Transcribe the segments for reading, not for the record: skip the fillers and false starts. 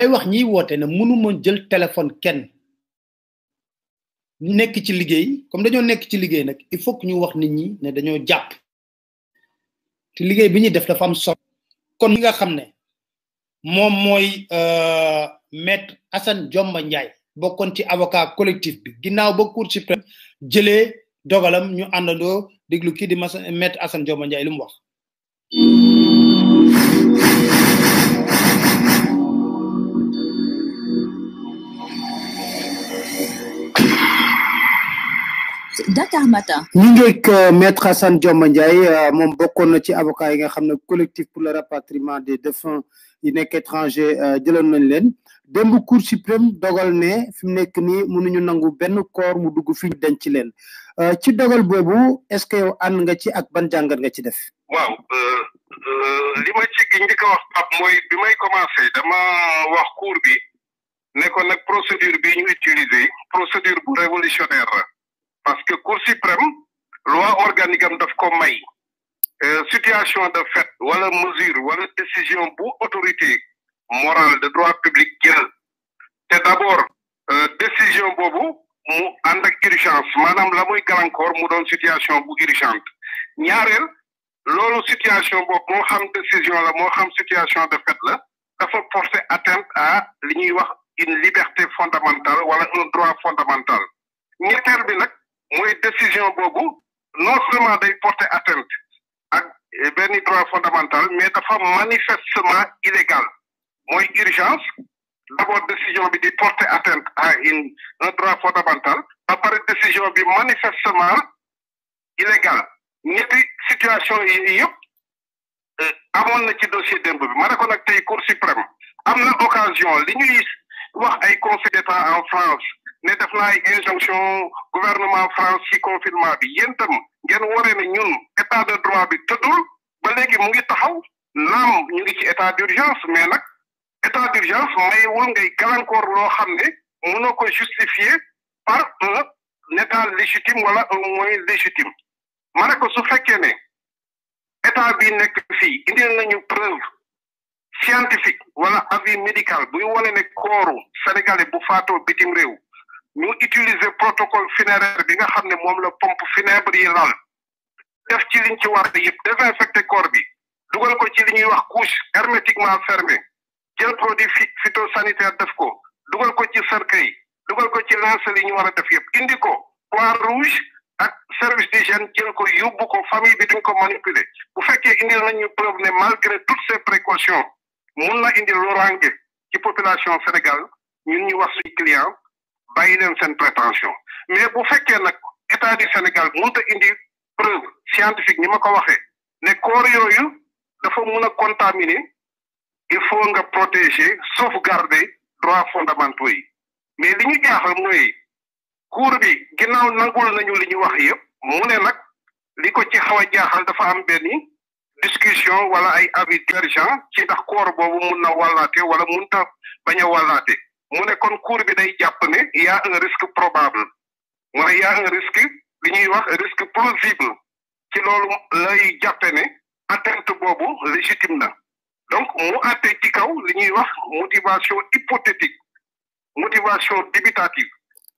ay wax ñi woté ne mënuma jël téléphone kenn nekk ci liggéey comme dañoo nekk ci liggéey nag il faut que ñu wax nit ñi ne dañoo jàpp te liggéey bi ñuy def dafa am solo kon mi nga xam ne moom mooy maître Assane Dioma Ndiaye bokkoon ci avocat collectif bi ginnaaw ba Cour suprême jëlee dogalam ñu àndandoo déglu kii di maître Assane Dioma Ndiaye lu mu wax. Dakar Matin. ñu ngeeg maître Assane Dioma Ndiaye moom bokkoon na ci avocat yi nga xam ne collectif pour le rapatriement des défunts yi nekk étranger jëloon nañ leen démb Cour suprême dogal ne fi mu nekk nii mënuñu nangu benn corps mu dugg fi ñu denc leen ci dogal boobu est-ce que yow ànd nga ci ak ban jàngat nga ci def. waaw li ma ci njëkk a wax Pape mooy bi may commencé dama wax cour bi ne ko nag procédure bi ñu utiliser procédure bu révolutionnaire la parce que Cour suprême loi organique am daf ko may situation de fait wala mesure wala décision bu autorité morale de droit public jël te d'abord décision boobu mu ànd ak urgence maanaam la muy gàllankoor mu doon situation bu urgente ñaareel loolu situation boobu moo xam décision la moo xam situation de fait la dafa porter atteinte à li ñuy wax une liberté fondamentale wala un droit fondamental ñetteel bi nag mooy décision boobu non seulement day porter atteinte ak benn droit fondamental mais dafa manifestement illégal mooy urgence d'abord décision bi di porter atteinte à un droit fondamental ba pare décision bi manifestement illégal ñetti situation yi yëpp amoon na ci dossier démb bi ma ne ko nag tey Cour suprême am na occasion li ñuy wax ay conseil d'état en France ne def na ay injonction gouvernement France ci confinement bi yéen tam ngeen waree ne ñun état de droit bi tëddul ba léegi mu ngi taxaw naam ñu ngi ci état d'urgence mais nag état d'urgence mayewul ngay gàllankoor loo xam ne mënoo ko justifier par un état légitime wala un moyen légitime ma ne ko su fekkee ne état bi nekk fii indil nañu preuve scientifique wala avis médical buy wane ne kooru sénégalais bu faatoo bitim réew ñu utiliser protocole funéraire bi nga xam ne moom la pompe funèbre yi lal def ci liñ ci war yëpp désinfecté corps bi dugal ko ci li ñuy wax couche hermétiquement fermée jël produit phytosanitaire def ko dugal ko ci cercueil dugal ko ci linceul yi ñu war a def yëpp indi ko Croix-Rouge ak service d'hygiène jël ko yóbbu ko famille bi duñ ko manipuler bu fekkee indil nañu preuve ne malgré toutes ces précautions mun na indi loraange ci population Sénégal ñun ñu wax suñu client bàyyi leen seen prétention mais bu fekkee nag état du Sénégal mënut a indi preuve scientifique ni ma ko waxee ne corps yooyu dafa mun a contaminer il faut nga protéger sauvegarder droits fondamentaux yi mais li ñu jaaxal mooy cour bi ginnaaw nangul nañu li ñu wax yëpp mu ne nag li ko ci xaw a jaaxal dafa am benn discussion wala ay avis divergent ci ndax corps boobu mun na wàllaate wala munta bañ a wàllaate mu ne kon cour bi day jàpp ne y a un risque probable mooy y a un risque li ñuy wax risque plausible ci loolu lay jàppe ne atteinte boobu légitime na donc mu àtte ci kaw li ñuy wax motivation hypothétique motivation dubitative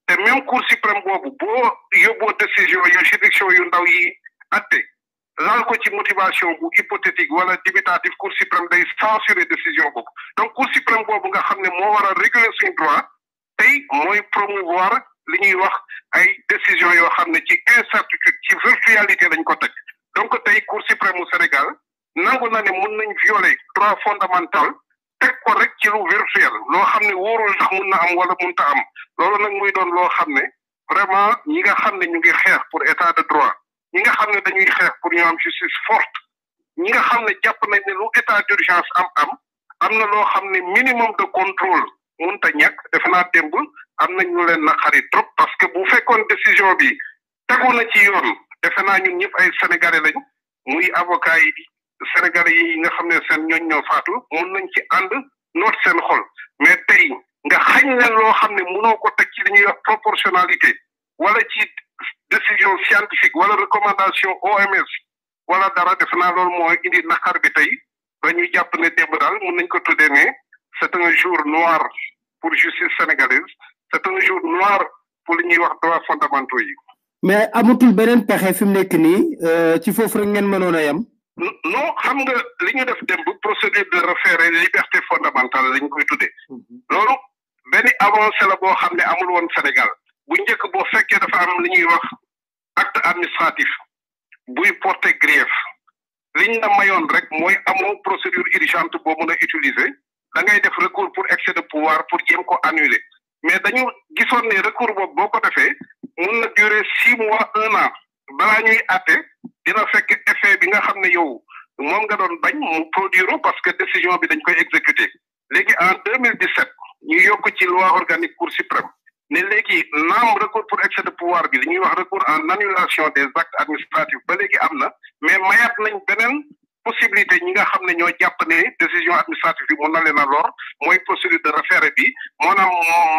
te même Cour suprême boobu boo yóbboo décision yu juridiction yu ndaw yi àtte laal ko ci motivation bu hypothétique wala dubitative Cour suprême day censurer décision boobu donc Cour suprême boobu nga xam ne moo war a réguler suñu droit tey mooy promouvoir li ñuy wax ay décision yoo xam ne ci incertitude ci virtualité lañ ko teg donc tey Cour suprême mu Sénégal nangu na ne mun nañ violer droit fondamental teg ko rek ci lu virtuel loo xam ne wóorul ndax mun na am wala munta am loolu nag muy doon loo xam ne vraiment ñi nga xam ne ñu ngi xeex pour état de droit ñi nga xam ne dañuy xeex pour ñu am justice forte ñi nga xam ne jàpp nañ ne lu état d'urgence am na loo xam ne minimum de contrôle munta ñàkk defe naa démb am nañ ñu leen naqari trop parce que bu fekkoon décision bi tegu na ci yoon defe naa ñun ñëpp ay sénégalais lañ muy avocat yi sénégalais yi nga xam ne seen ñooñ ñoo faatu mun nañ ci ànd noot seen xol mais tey nga xañ leen loo xam ne munoo ko teg ci li ñuy wax proportionnalité wala ci décision scientifique wala recommandation OMS wala dara def naa loolu moo indi naqar bi tey ba ñu jàpp ne démb daal mun nañ ko tuddee ne c'est un jour noir pour justice sénégalaise c'est un jour noir pour li ñuy wax droits fondamentaux yi. mais amatul beneen pexe fi mu nekk nii ci foofu rek ngeen mënoon a yem. non xam nga li ñu def démb procédure de référé liberté fondamentale lañ koy tuddee. loolu benn avancé la boo xam ne amul woon Sénégal bu njëkk boo fekkee dafa am li ñuy wax acte administratif buy porter grief liñ la mayoon rek mooy amoo procédure urgente boo mën a utiliser da ngay def recours pour excès de pouvoir pour jéem ko annuler mais dañu gisoon ne recours boobu boo ko defee mun na durer 6 mois 1 an balaa ñuy àtte dina fekk effet bi nga xam ne yow moom nga doon bañ mu produire parce que décision bi dañ koy exécuter léegi en 2017 ñu yokk ci loi organique Cour suprême ne léegi naam recours pour excès de pouvoir bi li ñuy wax recours en annulation des actes administratifs ba léegi am na mais mayaat nañ beneen possibilité ñi nga xam ne ñoo jàpp ne décision administrative bi mun na leen a lor mooy procédure de référé bi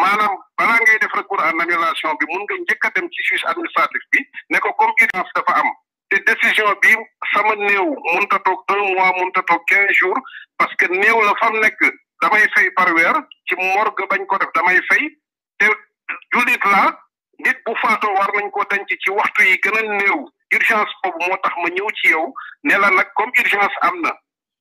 maanaam balaa ngay def recours en annulation bi mun nga njëkk a dem ci juge administratif bi ne ko comme urgence dafa am te décision bi sama néew mënut a toog 1 mois mënut a toog 15 jours parce que néew la fam nekk damay fay par weer ci morgue bañ ko def damay fay te jullit la nit bu faatoo war nañ ko denc ci waxtu yi gën a néew urgence boobu moo tax ma ñëw ci yow ne la nag comme urgence am na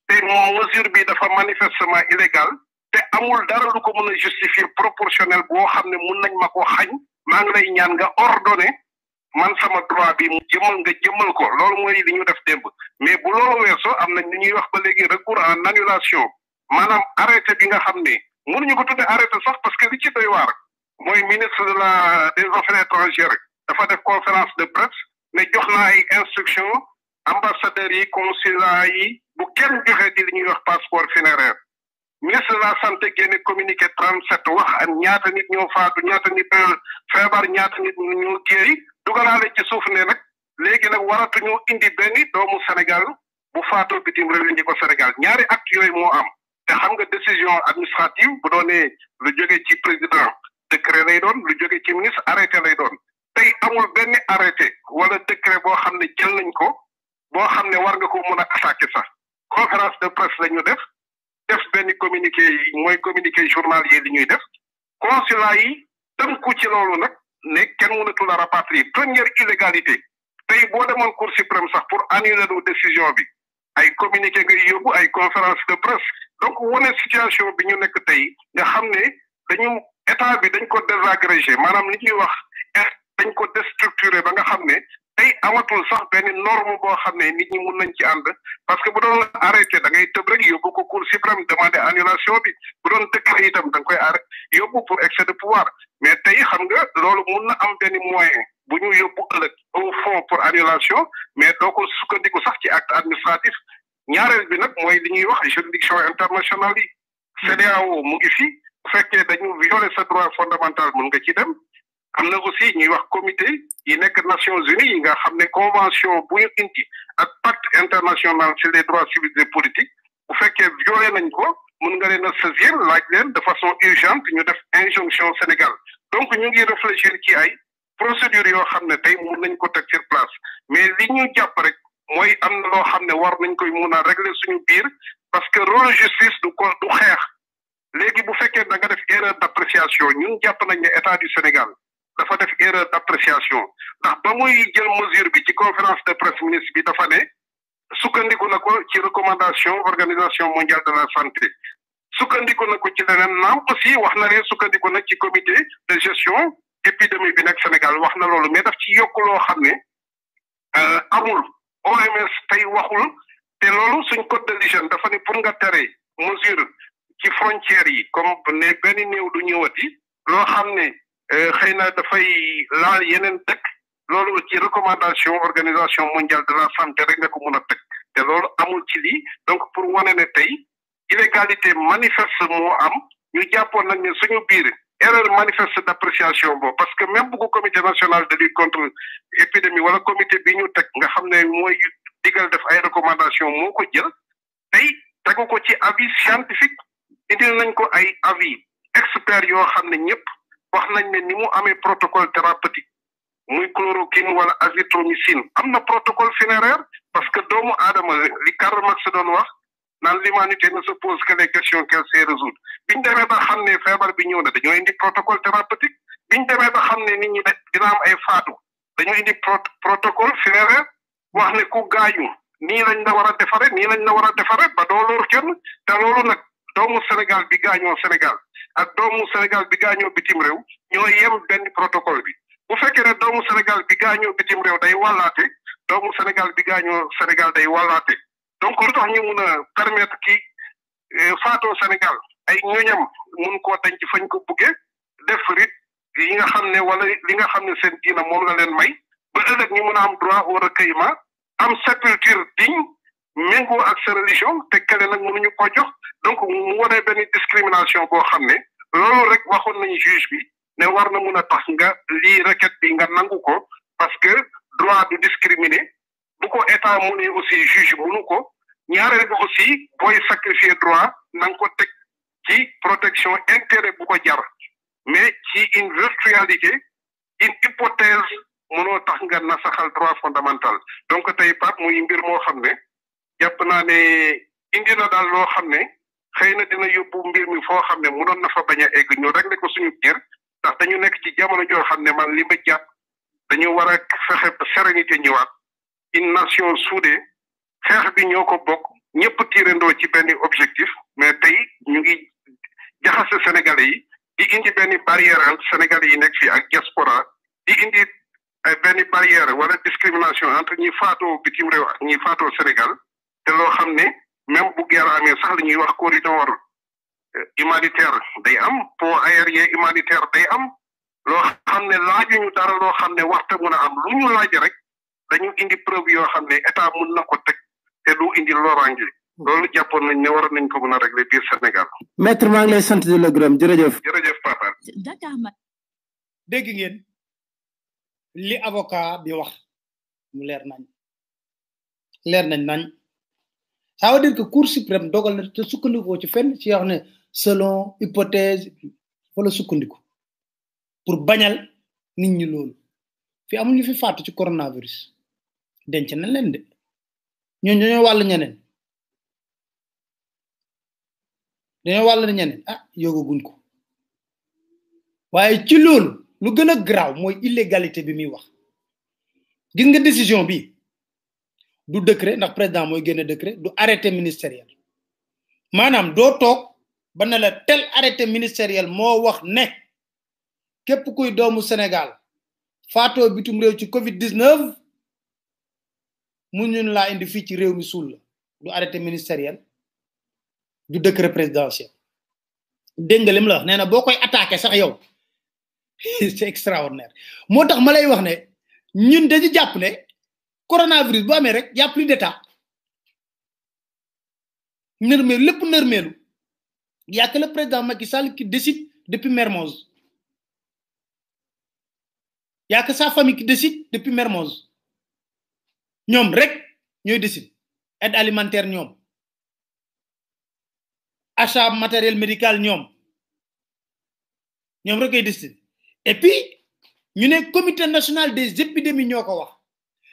te mesure bi dafa manifestement illégal te amul dara lu ko mën a justifier proportionnel boo xam ne mun nañ ma ko xañ maa ngi lay ñaan nga ordonné man sama droit bi nga jëmmal ko loolu mooy li ñu def démb mais bu loolu weesoo am nañ li ñuy wax ba léegi recours en annulation maanaam arrêté bi nga xam ne mënuñu ko tudde arrêté sax parce que li ci doy waar mooy ministre des affaires étrangères dafa def conférence de presse ne jox na ay instruction ambassadeurs yi consulat yi bu kenn joxe di li ñuy wax passeport funéraire ministre de la santé génne communiqué 37 wax ak ñaata nit ñoo faatu ñaata nit feebar ñaata nit ñoo géey dugalaale ci suuf ne nag léegi nag waratuñu indi benn doomu Sénégal bu faatoo bitim réew indi ko Sénégal ñaari acte yooyu moo am te xam nga décision administrative bu doonee lu jóge ci président décret lay doon lu jóge ci ministre arrêté lay doon tey amul benn arrêté wala décret boo xam ne jël nañ ko boo xam ne war nga ko mën a attaquer sax conférence de presse la ñu def benn communiqué yi mooy communiqué journalier li ñuy def consulat yi tënku ci loolu nag ne kenn mënatul a rapatrier première illégalité tey boo demoon cour suprême sax pour annuler lu décision bi ay communiqué ngay yóbbu ay conférence de presse donc wane situation bi ñu nekk tey nga xam ne dañu état bi dañ ko désagrégé maanaam li ñuy wax dañ ko déstructuré ba nga xam ne tey amatul sax benn norme boo xam ne nit ñi mun nañ ci ànd parce que bu doon arrêté da ngay tëb rek yóbbu ko cour suprême demander annulation bi bu doon décret itam da nga koy arrêté yóbbu pour excès de pouvoir mais tey xam nga loolu mun na am benn moyen bu ñu yóbbu ëllëg au fond pour annulation mais doo ko sukkandiku sax ci acte administratif ñaareel bi nag mooy li ñuy wax juridiction internationale yi CEDEAO mu ngi fi bu fekkee dañu violer sa droit fondamental mun nga ci dem am na aussi ñuy wax comité yi nekk Nations Unies yi nga xam ne convention bu ñu indi ak pacte international sur les droits civils et politiques bu fekkee violé nañ ko mun nga leen a saisir laaj leen de façon urgente ñu def injonction Sénégal donc ñu ngi réfléchir ci ay procédures yoo xam ne tey mun nañ ko teg sur place mais li ñu jàpp rek mooy am na loo xam ne war nañ koy mun a régler suñu biir parce que rôle justice du xeex léegi bu fekkee da nga def erreur d'appréciation ñun jàpp nañ ne état du Sénégal dafa def erreur d'appréciation ndax ba muy jël mesure bi ci conférence de presse ministre bi dafa ne sukkandiku na ko ci recommandation organisation mondiale de la santé sukkandiku na ko ci leneen naam aussi wax na ne sukkandiku na ci comité de gestion épidémie bi nekk Sénégal wax na loolu mais daf ci yokk loo xam ne amul OMS tey waxul te loolu suñ code de l'hygiène dafa ne pour nga tere mesure ci frontières yi comme ne benn néew du ñëwati loo xam ne xëy na dafay laal yeneen dëkk loolu ci recommandation organisation mondiale de la santé rek nga ko mun a teg te loolu amul ci lii donc pour wane ne tey illégalité manifeste moo am ñu jàppoon nañ ne suñu biir erreur manifeste d'appréciation boobu parce que même bu ko comité national de lutte contre épidémie wala comité bi ñu teg nga xam ne mooy digal def ay recommandation moo ko jël tey tegu ko ci avis scientifique indil nañ ko ay avis experts yoo xam ne ñëpp wax nañ ne ni mu amee protocole thérapeutique muy chloroquine wala azithromycine am na protocole funéraire parce que doomu aadama li Karl Marx doon wax naan l'humanité ne se pose que les questions qu'elle sait résoudre biñ demee ba xam ne feebar bi ñëw na dañoo indi protocole thérapeutique biñ demee ba xam ne nit ñi dina am ay faatu dañoo indi protocole funéraire wax ne ku gaañu nii lañ la war a defare nii lañ la war a defare ba doo lor kenn te loolu nag doomu Sénégal bi gaañoo Sénégal ak doomu Sénégal bi gaañoo bitim réew ñoo yem benn protocole bi bu fekkee ne doomu Sénégal bi gaañoo bitim réew day wàllaate doomu Sénégal bi gaañoo Sénégal day wàllaate donc lu tax ñu mun a permettre ki faatoo Sénégal ay ñoñam mun koo denc fañ ko buggee def rit yi nga xam ne wala li nga xam ne seen diina moom la leen may ba ëllëg ñu mun a am droit au recueillement am sépulture digne méngoo ak sa religion te kele nag mënuñu ko jox donc mu wane benn discrimination boo xam ne loolu rek waxoon nañu juge bi ne war na mun a tax nga lii requête bi nga nangu ko parce que droit du discriminer bu ko état mu ne aussi juge mënu ko ñaareel bi aussi booy sacrifier droit na nga ko teg ci protection intérêt bu ko jar mais ci une virtualité une hypothèse mënoo tax nga nasaxal droit fondamental donc tey Pape muy mbir moo xam ne jàpp naa ne indi na daal loo xam ne xëy na dina yóbbu mbir mi foo xam ne mënoon na fa bañ a egg ñu régler ko suñu biir ndax dañu nekk ci jamono joo xam ne man li ma jàpp dañu war a fexe ba sérénité ñëwaat une nation soudée xeex bi ñoo ko bokk ñëpp tiirandoo ci benn objectif mais tey ñu ngi jaxase Sénégalais yi di indi benn barrière entre Sénégalais yi nekk fii ak diaspora di indi benn barrière wala discrimination entre ñi faatoo bitim réew ak ñi faatoo Sénégal te loo xam ne même bu guerre amee sax li ñuy wax corridor humanitaire day am pont aérien humanitaire day am loo xam ne laajuñu dara loo xam ne waxta mun a am lu ñu laaj rek dañu indi preuve yoo xam ne état mun na ko teg te du indi loraange loolu jàppoon nañ ne war nañ ko mën a régler biir Sénégal. maître maa ngi lay sant di la gërëm jërëjëf. jërëjëf Papa. Dakar ma. dégg ngeen li avocat bi wax mu leer nañ ça veut dire que cour suprême dogal na te sukkandiku ci fenn ci wax ne selon hypothèse wala sukkandiku pour bañal nit ñi loolu fi amul ñu fi faatu ci coronavirus denc nañ leen de ñoo dañoo wàll ñeneen yógaguñ ko waaye ci loolu lu gën a graaw mooy illégalité bi muy wax gis nga décision bi du décret ndax président mooy génne décret du arrêté ministériel maanaam doo toog ba ne la tel arrêté ministériel moo wax ne képp kuy doomu Sénégal faatoo bitum réew ci Covid-19 mu ñun laa indi fii ci réew mi suul la du arrêté ministériel du décret présidentiel dégg nga lim la wax nee na boo koy attaqué sax yow c'est extraordinaire moo tax ma lay wax ne ñun dañu jàpp ne coronavirus bu amee rek y a plus d'état nërmeelu lépp nërmeelu y a que le président Macky Sall qui décide depuis Mermoz y a que sa famille qui décide depuis Mermoz ñoom rek ñooy décide aide alimentaire ñoom achat matériel médical ñoom rek ay décide et puis ñu ne comité national des épidémies ñoo ko wax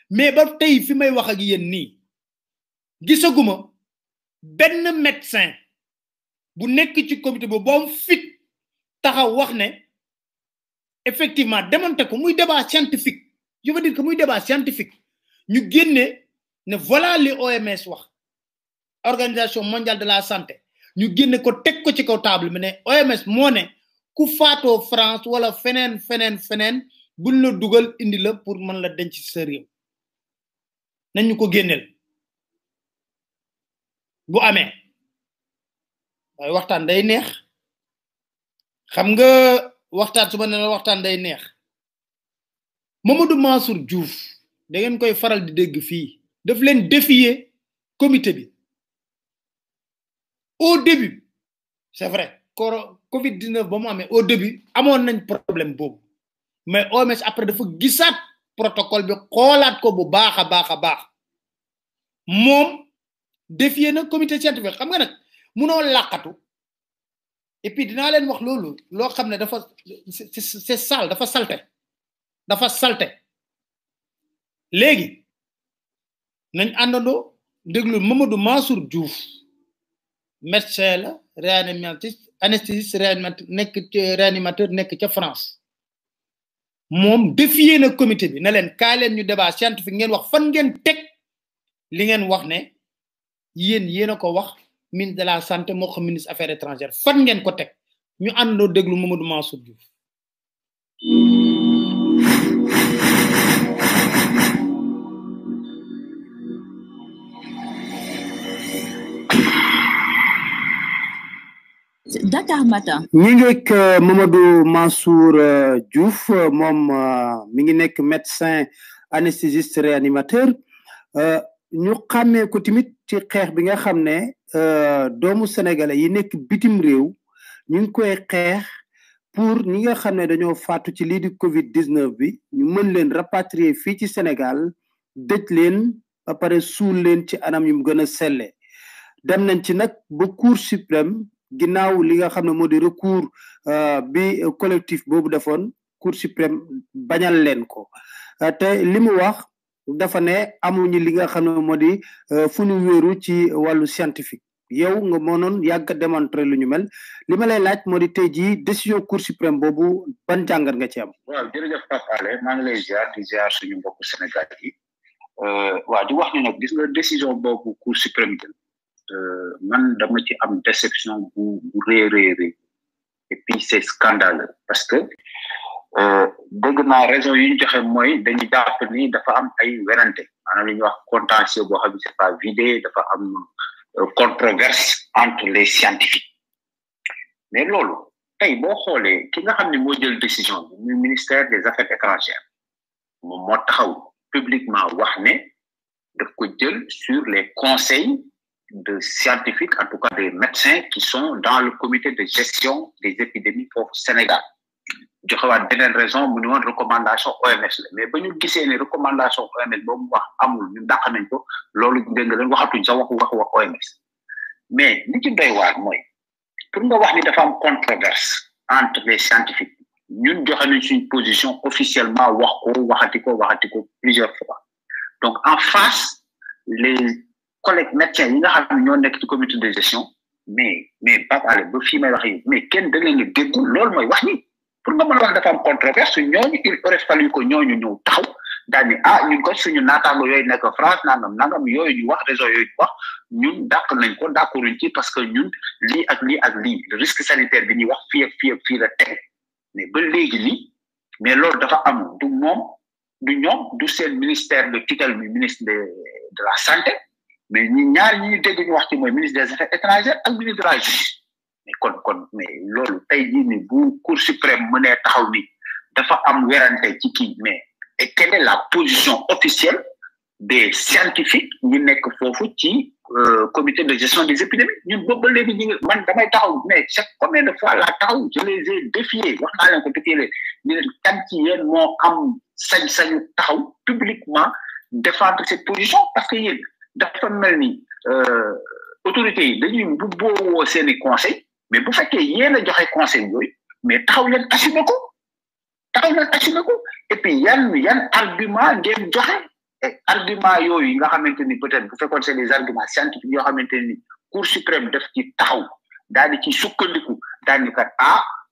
mais ba tey fi may wax ak yéen nii gisaguma benn médecin bu nekk ci comité boobu boom fit taxaw wax ne effectivement démonté ko muy débat scientifique je veux dire que muy débat scientifique ñu génne ne voilà li OMS wax organisation mondiale de la santé ñu génne ko teg ko ci kaw table bi ne OMS moo ne ku faatoo France wala feneen buñ la dugal indi la pour mën la denc ci sa réew nañu ko génneel bu amee waaye waxtaan day neex xam nga waxtaan su ma ne la waxtaan day neex Mamadou Mansour Diouf da ngeen koy faral di dégg fii daf leen défier comité bi au début c'est vrai Covid-19 ba mu amee au début amoon nañ problème boobu mais OMS après dafa gisaat protocole bi xoolaat ko bu baax a baax moom défier na comité scientifique xam nga nag munoo làqatu et puis dinaa leen wax loolu loo xam ne dafa c'est sale dafa salte léegi nañ àndandoo déglu Mamadou Mansour Diouf médecin la anesthésiste réanimateur nekk ca France moom défier na comité bi ne leen kaa leen ñu débat scientifique ngeen wax fan ngeen teg li ngeen wax ne yéen a ko wax ministre de la santé moo xam ministre affaires étrangères fan ngeen ko teg ñu àndoo déglu Mamadou Mansour Diouf. Dakar Matin. ñi ngeek Mamadou Mansour Diouf moom mi ngi nekk médecin anesthésiste réanimateur ñu xàmmee ko tamit ci xeex bi nga xam ne doomu sénégalais yi nekk bitim réew ñu ngi koy xeex pour ñi nga xam ne dañoo faatu ci lii di Covid 19 bi ñu mën leen rapatrier fii ci Sénégal dëj leen ba pare suul leen ci anam yu mu gën a selle dem nañ ci nag ba Cour suprême ginnaaw li nga xam ne moo di recours bi collectif boobu defoon Cour suprême bañal leen ko te li mu wax dafa ne amuñu li nga xam ne moo di fu ñu wéeru ci wàllu scientifique yow nga mënoon yàgg démontrer lu ñu mel li ma lay laaj moo di tey jii décision Cour suprême boobu ban jàngat nga ci am. waaw jërëjëf Pape Alé maa ngi lay ziar di ziar suñu mbokku Sénégal yi waaw di wax ni nag gis nga décision boobu Cour suprême jël man dama ci am déception bu rëy et puis c'est scandaleux parce que dégg naa raison yi ñu joxe mooy dañu jàpp ni dafa am ay werante maanaam li ñuy wax contentieux boo xam ne c'est pas vidé dafa am controverse entre les scientifiques mais loolu tey boo xoolee ki nga xam ne moo jël décision bi muy ministère des affaires étrangères moom moo taxaw publiquement wax ne daf ko jël sur les conseils de scientifiques, en tout cas des médecins qui sont dans le comité de gestion des épidémies au Sénégal. Je crois que la raison, nous avons une recommandation OMS. Mais quand nous avons une recommandation OMS, nous avons une recommandation OMS. Mais ce qui est important, pour nous avoir une controverse entre les scientifiques, nous avons une position officiellement plusieurs fois. Donc en face, les collègues médecins yi nga xam ne ñoo nekk ci comité de gestion mais Pape Alé ba fii may wax yi mais kenn da leen a déggul loolu mooy wax ni pour nga mën a wax dafa am controverse ñooñu il aurait fallu que ñooñu ñëw taxaw daal ni ñun ko suñu naataango yooyu nekk France nangam yooyu ñu wax réseau yooyu ñu wax ñun dàq nañ ko d'accorduñ ci parce que ñun lii ak lii le risque sanitaire bi ñuy wax fii la teg mais ba léegi nii mais loolu dafa am du ñoom du seen ministère de tutelle bi ministre de la santé mais ñaar ñi dégg ñu wax ci mooy ministre des affaires étrangères ak ministre de la justice mais kon mais loolu tey jii ni bu Cour suprême mënee taxaw ni dafa am werante ci kii mais et quelle est la position officielle des scientifiques ñi nekk foofu ci comité de gestion des épidémies ñun boobu ba léegi ñi man damay taxaw mais c'est combien de fois la taxaw je les ai défiés wax naa leen ko défier leen ñu ne kan ci yéen moo am sañ-sañu taxaw publiquement défendre cette position parce que yéen dafa mel ni autorités yi dañuy bu boowoo seeni conseil mais bu fekkee yéen a joxe conseil yooyu mais taxaw leen assumer ko et puis yan argument ngeen joxe argument yooyu nga xamante ni peut-être bu fekkoon c'est des arguments scientifiques yoo xamante ni Cour suprême def ci taxaw daal di ci sukkandiku daal ni kat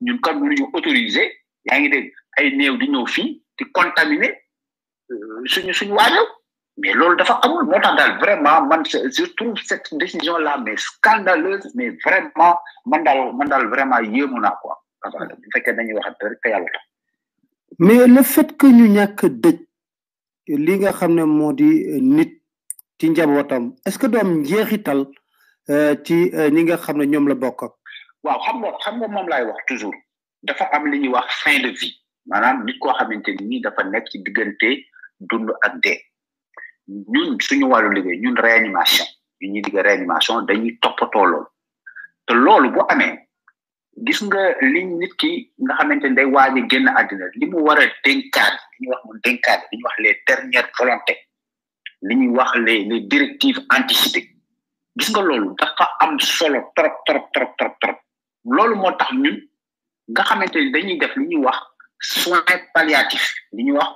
ñun kat mënuñu autoriser yaa ngi dégg ay néew di ñëw fii di contaminer suñu waajo mais loolu dafa amul moo tax daal vraiment man je trouve cette décision là mais scandaleuse mais vraiment man daal vraiment yéemu naa quoi bu fekkee dañuy waxat rek te yàlla tax mais le fait que ñu ñàkk dëj li nga xam ne moo di nit ci njabootam est-ce que doom njeexital ci ñi nga xam ne ñoom la bokk ak waaw xam nga moom laay wax toujours dafa am li ñuy wax fin de vie maanaam nit koo xamante ni dafa nekk ci diggante dund ak dee ñun suñu wàllu liggéey ñun réanimation ñuy liggéey réanimation dañuy toppatoo loolu te loolu bu amee gis nga li nit ki nga xamante ni day waaj a génn àddina li mu war a dénkaat li ñuy wax mu dénkaat li ñuy wax les dernières volontés li ñuy wax les directives anticipées gis nga loolu dafa am solo trop loolu moo tax ñun nga xamante ni dañuy def li ñuy wax soins palliatifs li ñuy wax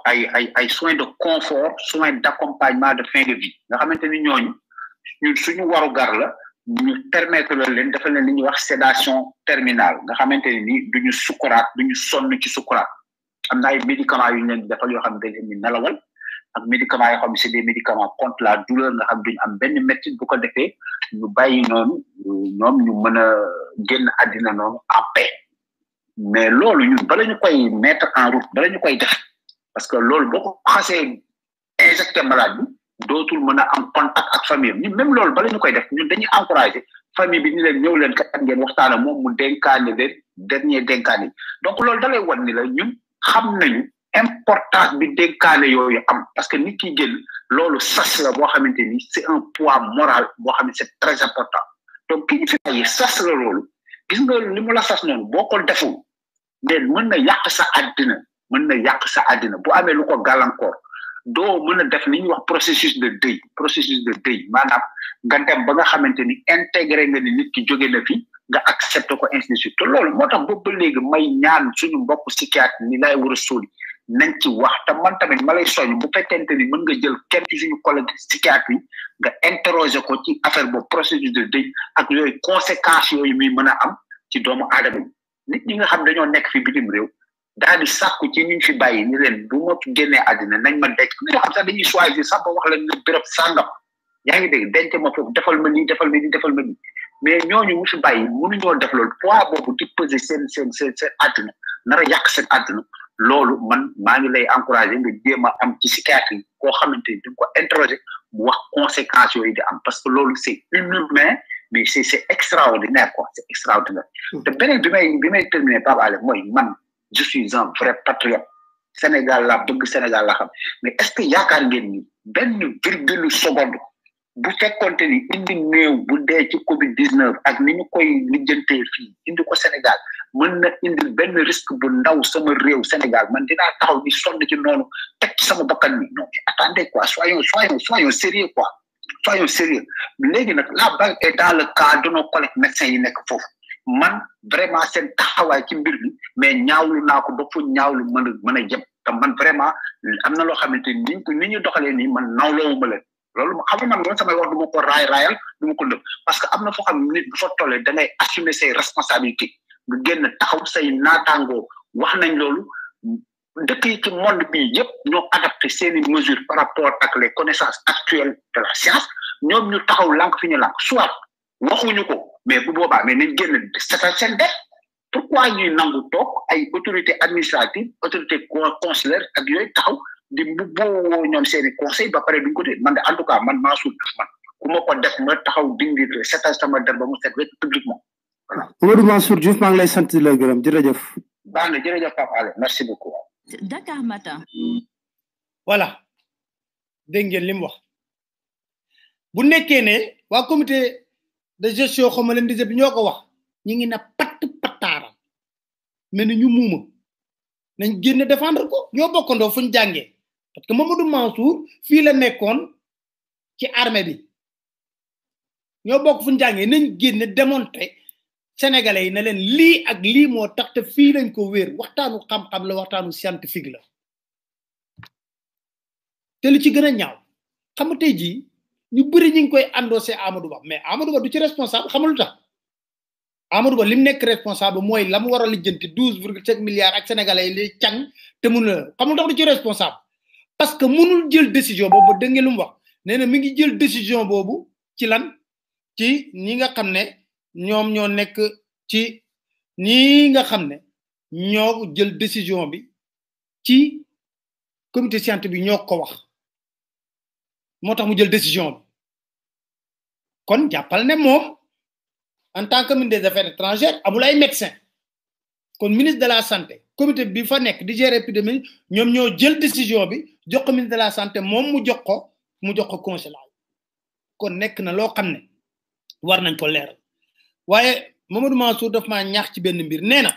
ay soins de confort soins d'accompagnement de fin de vie nga xamante ni ñun suñu warugar la ñu permettre leen defal leen li ñuy wax sédation terminale nga xamante ni duñu sukuraat duñu sonn ci sukuraat am na ay médicaments yu ñu leen di defal yoo xam ne dañ leen di nelawal ak médicaments yoo xam ne c'est des médicaments contre la douleur nga xam duñu am benn médecine bu ko defee ñu bàyyi noonu ñoom ñu mën a génn àddina noonu en paix mais loolu ñun bala ñu koy mettre en route bala ñu koy def parce que loolu boo ko xasee injecté malade bi dootul mën a am contact ak famille ñun même loolu bala ñu koy def ñun dañuy encourager famille bi ni leen ñëw leen kat ngeen waxtaan ak moom mu dénkaane leen dernier dénkaane donc loolu da lay wan ni la ñun xam nañu importance bi dénkaane yooyu am parce que nit ki génn loolu sas la boo xamante ni c'est un poids moral boo xam ne c'est très important donc ki ñu fi bàyyi sas la loolu gis nga li mu la sas noonu boo ko deful mais mën na yàq sa àddina bu amee lu ko gàllankoor doo mën a def li ñuy wax processus de deuil maanaam nga dem ba nga xamante ni intégré nga ni nit ki jóge na fi nga accepté ko ainsi de suite te loolu moo tax boobu ba léegi may ñaan suñu mbokk psychiatre ni lay war a sóoli nañ ci wax te man tamit ma lay soññ bu fekkente ni mën nga jël kenn ci suñu collègue psychiatre yi nga interroger ko ci affaire boobu processus de deuil ak yooyu conséquences yooyu muy mën a am ci doomu aadama yi nit ñi nga xam dañoo nekk fi bitim réew daal di sàkku ci ñu fi bàyyi ni leen bu ma génnee àddina nañ ma denc ñoo xam sax dañuy choisir sax ba wax leen ne béréb sàngam yaa ngi dégg denc ma foofu defal ma nii mais ñooñu mu fi bàyyi mënuñoo def loolu poids boobu di peser seen àddina nar a yàq seen àddina loolu man maa ngi lay encourager nga jéem a am ci psychiatre yi koo xamante ni di nga ko interroger mu wax conséquences yooyu di am parce que loolu c'est inhumain mais c'est extraordinaire quoi c'est extraordinaire te beneen bi may terminer Pape Alé mooy man je suis un vrai patriote Sénégal la bëgg Sénégal la xam mais est-ce que yaakaar ngeen ni benn virgule seconde bu fekkonte ni indi néew bu dee ci Covid-19 ak ni ñu koy lijjantee fii indi ko Sénégal mën na indil benn risque bu ndaw sama réew Sénégal man dinaa taxaw di sonn ci noonu teg ci sama bakkan mi non attendez quoi soyons sérieux quoi soyons sérieux léegi nag la balle est dans le cas de nos collègues médecins yi nekk foofu man vraiment seen taxawaay ci mbir mi mais ñaawlu naa ko ba fu ñaawlu mën a jëm te man vraiment am na loo xamante ni ñu doxalee nii man nawloowuma leen loolu xam nga man loolu samay wax du ma ko raayal du ma ko lëb parce que am na foo xam nit bu fa tollee da ngay assumer say responsabilités nga génn taxaw say naataangoo wax nañ loolu dëkk yi ci monde bi yëpp ñoo adapté seeni mesures par rapport ak les connaissances actuelles de la science ñoom ñu taxaw lànk fi ñu lànk soit waxuñu ko mais bu boobaa mais nañ génn setal seen def pourquoi ñuy nangu toog ay autorité administrative autorité consulaire ak yooyu taxaw di mbubboo ñoom seeni conseil ba pare duñ ko dee man de en tout cas man Mansour man ku ma ko def ma taxaw dindi setal sama der ba mu set wet publiquement voilà. Amadou Mansour Diouf maa ngi lay sant di la gërëm jërëjëf. baax na jërëjëf Pape Alé merci beaucoup. Dakar Matin. voilà dégg ngeen li mu wax bu nekkee ne waa comité de gestion xawma leen di ñoo ko wax ñu ngi na pattaaram mais ni ñu muuma nañ génn défendre ko ñoo bokkandoo fu ñu jàngee parce que Mamadou Mansour fii la nekkoon ci armée bi ñoo bokk fu ñu jàngee nañ génn démontrer sénégalais yi ne leen lii ak lii moo tax te fii lañ ko wéer waxtaanu xam-xam la waxtaanu scientifique la te li ci gën a ñaaw xam nga tey jii ñu bëri ñu ngi koy endossé Amadou Ba mais Amadou Ba du ci responsable xam nga lu tax Amadou Ba lim nekk responsable mooy la mu war a lijjanti 12,7 milliards ak sénégalais yi li càng te mun la xam nga tax du ci responsable parce que mënul jël décision boobu dégg ngeen lu mu wax nee na mi ngi jël décision boobu ci lan ci ñi nga xam ne ñoom ñoo nekk ci ñi nga xam ne ñoo jël décision bi ci comité scientifique bi ñoo ko wax moo tax mu jël décision bi kon jàppal ne moom en tant que ministre des affaires étrangères amul ay médecin kon ministre de la santé comité bi fa nekk di gérer épidémie ñoom ñoo jël décision bi jox ko ministre de la santé moom mu jox ko consulat kon nekk na loo xam ne war nañ ko leeral waaye Mamadou Mansour daf maa ñaax ci benn mbir nee na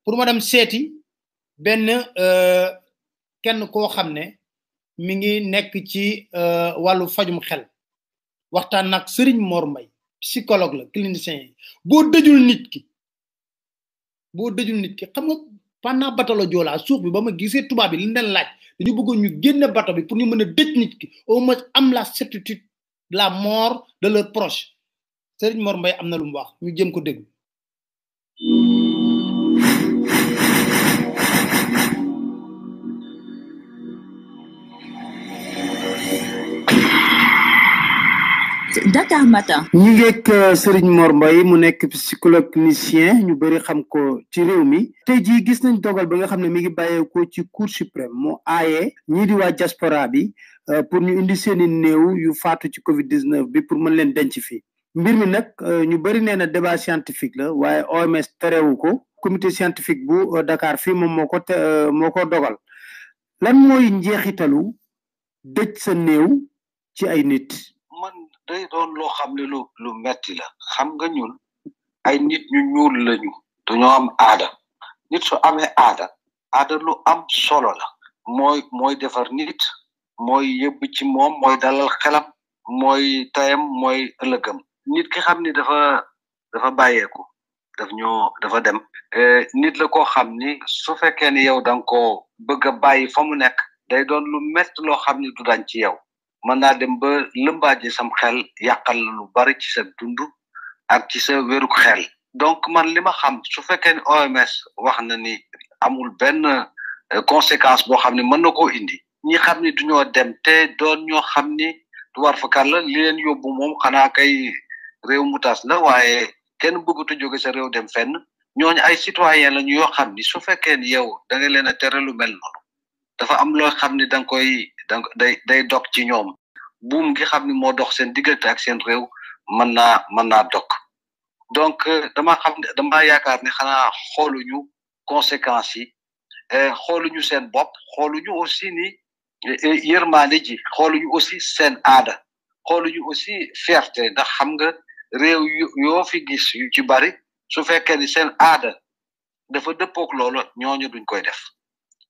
pour ma dem seeti benn kenn koo xam ne mi ngi nekk ci wàllu fajum xel waxtaan nag Serigne Mor Mbaye psychologue la clinicien yi boo dëjul nit ki xam nga pendant batalo Joola suuf bi ba ma gisee tubaab bi li leen laaj dañu bëggoon ñu génne bato bi pour ñu mën a dëj nit ki au moins am la certitude de la mort de leur proche Serigne Mor Mbaye am na lu mu wax ñu jëm ko déglu. Dakar Matin. ñi ngeeg Serigne Mor Mbaye mu nekk psychologue clinicien ñu bëri xam ko ci réew mi tey jii gis nañ dogal ba nga xam ne mi ngi bàyyeekoo ci cour suprême moo aaye ñii di waa diaspora bi pour ñu indi seeni néew yu faatu ci Covid 19 bi pour mën leen denc fii mbir mi nag ñu bëri nee na débat scientifique la waaye OMS terewu ko comité scientifique bu Dakar fii moom moo ko dogal lan mooy njeexitalu dëj sa néew ci ay nit. man day doon loo xam ne lu metti la xam nga ñun ay nit ñu ñuul lañu dañoo am aada nit su amee aada lu am solo la mooy defar nit mooy yëbb ci moom mooy dalal xelam mooy tayam mooy ëllëgam nit ki xam ni dafa bàyyeeku dafa dem nit la koo xam ni su fekkee ni yow danga ko bëgg a bàyyi fa mu nekk day doon lu metti loo xam ni du dañ ci yow mën naa dem ba lëmbaaje sam xel yàqal lu bari ci sa dund ak ci sa wéruk xel donc man li ma xam su fekkee ni OMS wax na ni amul benn conséquence boo xam ne mën na koo indi ñi xam ni duñoo dem te doon ñoo xam ni du war fa kàlla li leen yóbbu moom xanaa kay réew mu tas la waaye kenn bëggutu jóge sa réew dem fenn ñooñu ay citoyen lañu yoo xam ni su fekkee ni yow da nga leen a tere lu mel noonu dafa am loo xam ni day dog ci ñoom buum gi xam ni moo dox seen diggante ak seen réew mën naa dog donc dama yaakaar ni xanaa xooluñu conséquences yi xooluñu seen bopp xooluñu aussi ni yërmande ji xooluñu aussi seen aada xooluñu aussi fierté ndax xam nga réew yoo fi gis yu ci bari su fekkee ni seen aada dafa dëppook loolu ñooñu duñ koy def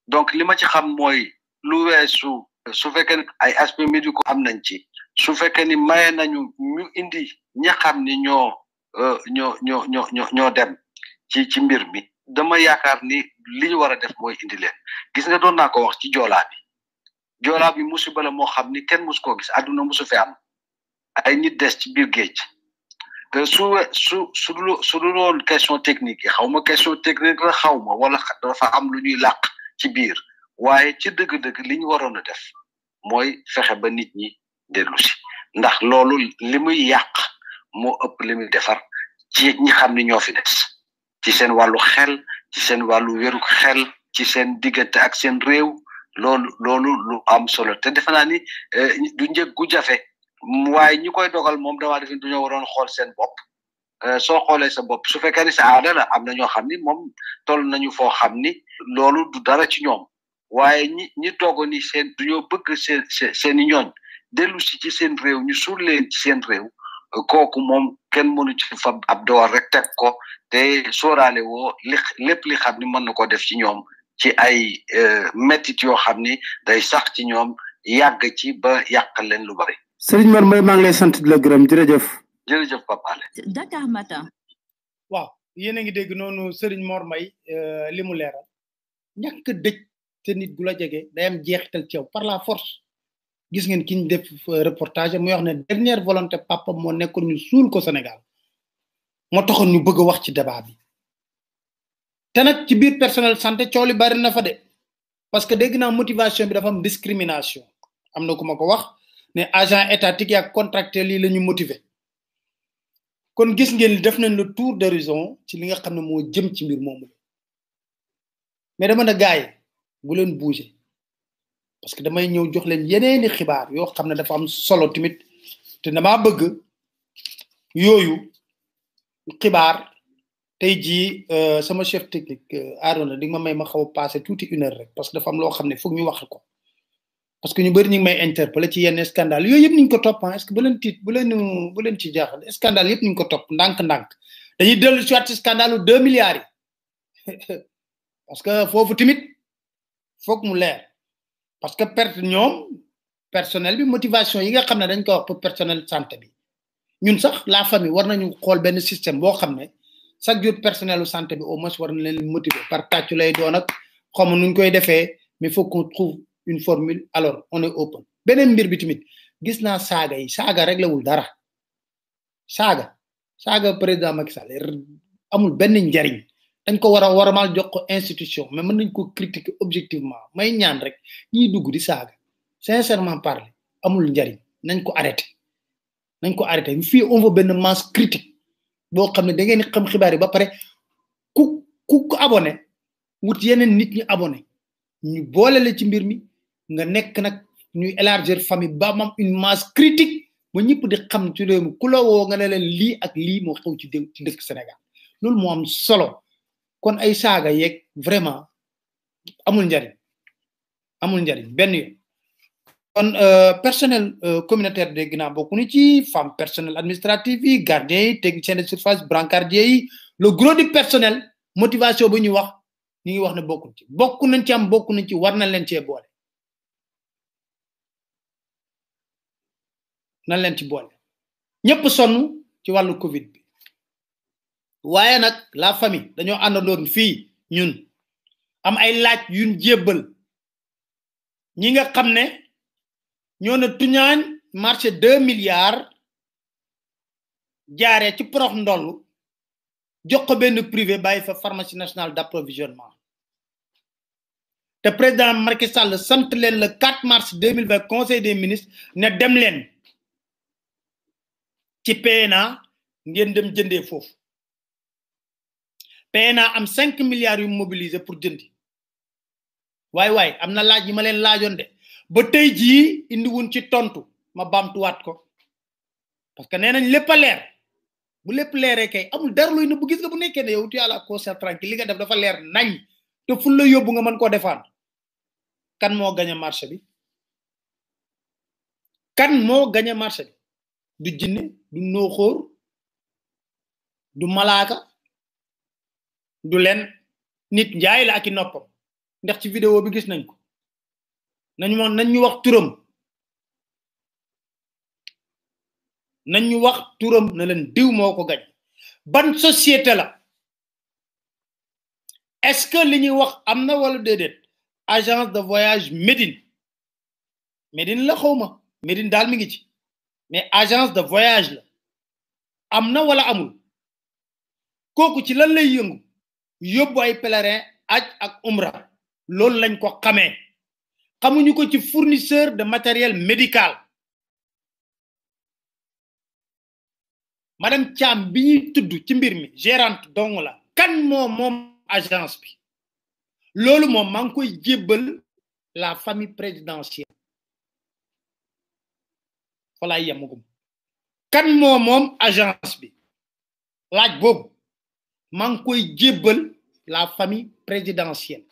donc li ma ci xam mooy lu weesu su fekkee ni ay aspects médicaux am nañ ci su fekkee ni maye nañu ñu indi ña xam ni ñoo dem ci mbir mi dama yaakaar ni li ñu war a def mooy indi leen gis nga doon naa ko wax ci joolaa bi musiba la moo xam ni kenn musu koo gis àdduna musu fi am ay nit des ci biir géej su du loon question technique yi xaw ma question technique la xaw ma wala dafa am lu ñuy làq ci biir waaye ci dëgg-dëgg li ñu waroon a def mooy fexe ba nit ñi dellu si ndax loolu li muy yàq moo ëpp li muy defar ci ñi xam ni ñoo fi des ci seen wàllu xel ci seen wàllu wéruk xel ci seen diggante ak seen réew loolu lu am solo te defe naa ni du njëg gu jafe waaye ñi koy dogal moom damaa defe du ñoo waroon xool seen bopp soo xoolee sa bopp su fekkee ni sa aada la am na ñoo xam ni moom toll nañu foo xam ni loolu du dara ci ñoom waaye ñi toogo ni duñoo bëgg seeni ñooñ dellu si ci seen réew ñu suul leen ci seen réew kooku moom kenn mënu ci fa ab door rek teg ko te sóoraale woo lépp li xam ni mën na ko def ci ñoom ci ay métit yoo xam ni day sax ci ñoom yàgg ci ba yàqal leen lu bari. Serigne Mor Mbaye maa ngi lay sant di la gërëm jërëjëf Papa Ale. Dakar Matin. waaw yéen a ngi dégg noonu Serigne Mor Mbaye li mu leeral ñàkk dëj te nit gu la jege day am jeexital ci yow par la force gis ngeen ki ñu def reportage muy wax ne dernière volonté papa moo nekkoon ñu suul ko Sénégal moo taxoon ñu bëgg a wax ci débat bi te nag ci biir personnel santé coow li bari na fa de parce que dégg naa motivation bi dafa am discrimination am na ku ma ko wax ne agent étatique ak contractuel yi la ñu motiver kon gis ngeen li def nañ le tour d'horizon ci li nga xam ne moo jëm ci mbir moomu mais dama ne gars yi bu leen bouger parce que damay ñëw jox leen yeneeni xibaar yoo xam ne dafa am solo tamit te damaa bëgg yooyu xibaar tey jii sama chef technique Arona di nga ma may ma xaw a passé tuuti 1 heure rek parce que dafa am loo xam ne foog ñu wax ko parce que ñu bëri ñu ngi may interpeller ci yenn scandale yooyu yëpp ñu ko topp est-ce que bu leen ci jaaxal scandale yëpp ñu ko topp ndànk-ndànk dañuy dellu ci waat ci scandale 2 milliards yi parce que foofu tamit foog mu leer parce que ñoom personnel bi motivation yi nga xam ne dañ ko wax pour personnel santé bi ñun sax la famille war nañu xool benn système boo xam ne chaque jour personnel santé bi au moins war na leen motiver par tàccu lay doon ak xaw ma nuñ koy defee mais faut qu'on trouve une formule alors on est open beneen mbir bi tamit gis naa saaga yi saaga rek lawul dara saaga saaga président Macky Sall amul benn njariñ dañ ko war a warmal jox ko institution mais mën nañ ko critiquer objectivement may ñaan rek ñiy dugg di saaga sincèrement parler amul njariñ nañ ko arrêté fii on veut benn masse critique boo xam ne da ngeen xam xibaar yi ba pare ku abonné wut yeneen nit ñi abonné ñu boole la ci mbir mi nga nekk nag ñuy élargir famille ba mam une masse critique ba ñëpp di xam ci réew mi ku la woo nga ne leen lii ak lii moo xew ci dëkk Sénégal loolu moo am solo kon ay saaga yeeg vraiment amul njariñ benn yoon kon personnel communautaire dégg naa bokku ni ci femme personnel administrative yi gardien yi technicien de surface brancardier yi le gros du personnel motivation bu ñuy wax ñi ngi wax ne bokku nañ ci war nañ leen cee boole ñëpp sonn ci wàllu covid bi waaye nag la famille dañoo àndandoon fii ñun am ay laaj yuñ jébbal ñi nga xam ne ñoo na tuñaañ marché 2 milliards jaaree ci prox ndollu jox ko benn privé bàyyi fa pharmacie nationale d'approvisionnement te président Macky Sall sant leen le 4 mars 2020 conseil des ministres ne dem leen ci PNA ngeen dem jëndee foofu PNA am 5 milliards yu mobilisé pour jëndi waay am na laaj yi ma leen laajoon de ba tey jii indi wuñ ci tontu ma baamtuwaat ko parce que nee nañ lépp a leer bu lépp leeree kay amul dara luy ne bu gis nga bu nekkee ne yow tu as la conscience tranquille li nga def dafa leer nañ te fu la yóbbu nga mën koo défendre kan moo gagné marché bi du jinne du nooxóor du malaaka du len nit njaay la ak i noppam ndax ci vidéo bi gis nañ ko nañ ñu wax turam na leen diw moo ko gañ ban société la est-ce que li ñuy wax am na wala déedéet agence de voyage Médine la xawma Médine daal mi ngi ci mais agence de voyage la am na wala amul kooku ci lan lay yëngu yóbbu ay pèlerin aj ak umra loolu lañ ko xamee xamuñu ko ci fournisseur de matériel médical madame Thiam bi ñuy tudd ci mbir mi gérante dong la kan moom agence bi loolu moom maa ngi koy jébbal la famille présidentielle falaay yamagum kan moom agence bi laaj boobu maa ngi koy jébbal la famille présidentielle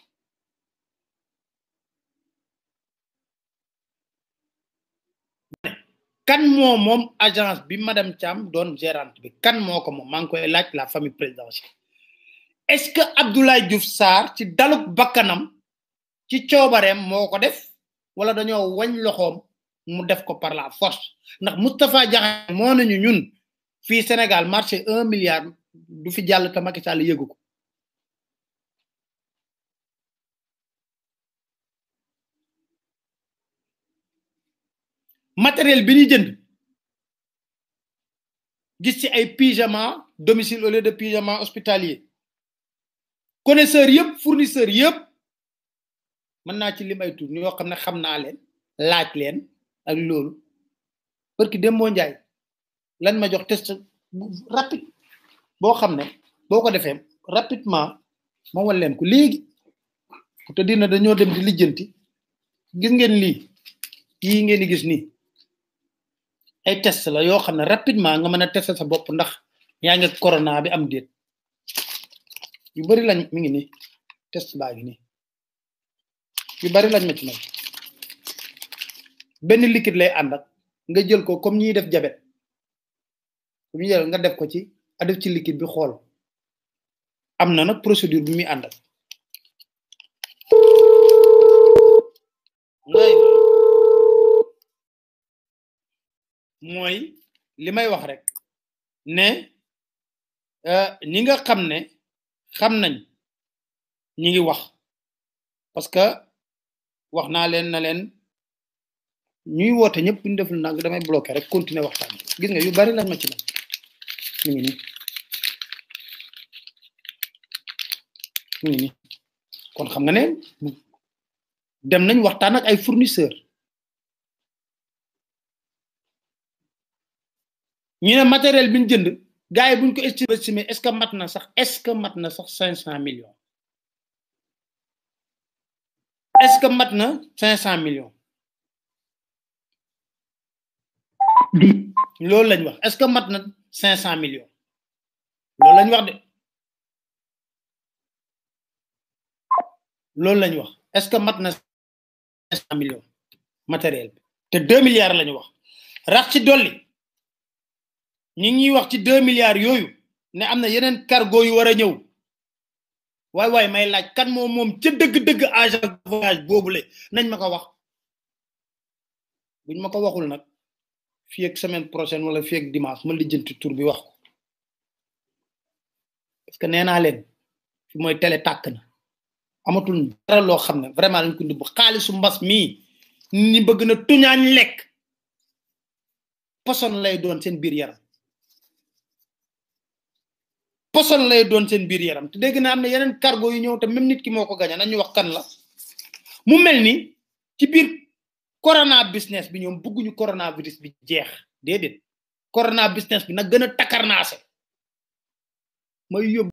kan moom agence bi madame Thiam doon gérante bi kan moo ko moom maa ngi koy laaj la famille présidentielle est-ce que Abdoulaye Diouf Sarr ci daluk bakkanam ci coobareem moo ko def wala dañoo wañ loxoom mu def ko par la force ndax Moustapha Diakhaté moo nañu ñun fii Sénégal marché 1 milliard du fi jàll te Macky Sall yëgu ko matériel bi ñu jënd gis ci ay pyjama domicile au lieu de pyjama hospitalier connaisseur yëpp fournisseur yëpp mën naa ci lim ay tur ñoo xam ne xam naa leen laaj leen ak loolu parce que Demba Ndiaye lan ma jox test rapide boo xam ne boo ko defee rapidement ma wan leen ko léegi te dina dañoo dem di lijjanti gis ngeen lii yii ngeen di gis nii ay test la yoo xam ne rapidement nga mën a test sa bopp ndax yaa ngi corona bi am déet yu bari lañ mi ngi nii test baa ngi nii yu bari lañ ma ci may benn liquide lay ànd ak nga jël ko comme ñiy def jabet bu ñu jël nga def ko ci a def ci liquide bi xool am na nag procédure bi muy ànd ak mooy li may wax rek ne ñi nga xam ne xam nañ ñi ngi wax parce que wax naa leen na leen ñuy woote ñëpp ñu deful nag damay bloqué rek continuer waxtaan gis nga yu bari lañ ma ci nag mi ngi nii kon xam nga ne dem nañ waxtaan ak ay fournisseur ñu ne matériel bi ñu jënd gaay buñ ko estimé est-ce que mat na sax 500 millions est-ce que mat na 500 millions loolu lañ wax est-ce que mat na 500 millions loolu lañ wax de loolu lañ wax est-ce que mat na 500 millions matériel bi te 2 milliards lañ wax rax ci dolli ñi ngi wax ci 2 milliards yooyu ne am na yeneen cargo yu war a ñëw waay may laaj kan moom ca dëgg-dëgg agent de voyage boobule nañ ma ko wax buñ ma ko waxul nag fii ak semaine prochaine wala fii ak dimanche ma lijjanti tur bi wax ko parce que nee naa leen fi mooy télé tàkk na amatul dara loo xam ne vraiment dañ ko ndib xaalisu mbas mii ni bëgg na tuñaañ lekk poson lay doon seen biir yaram poson lay doon seen biir yaram te dégg na am na yeneen cargo yu ñëw te même nit ki moo ko gaña nañu wax kan la mu mel ni ci biir corona business bi ñoom bëgguñu coronavirus bi jeex déedéet corona business bi nag gën a takarnaase may yóbbu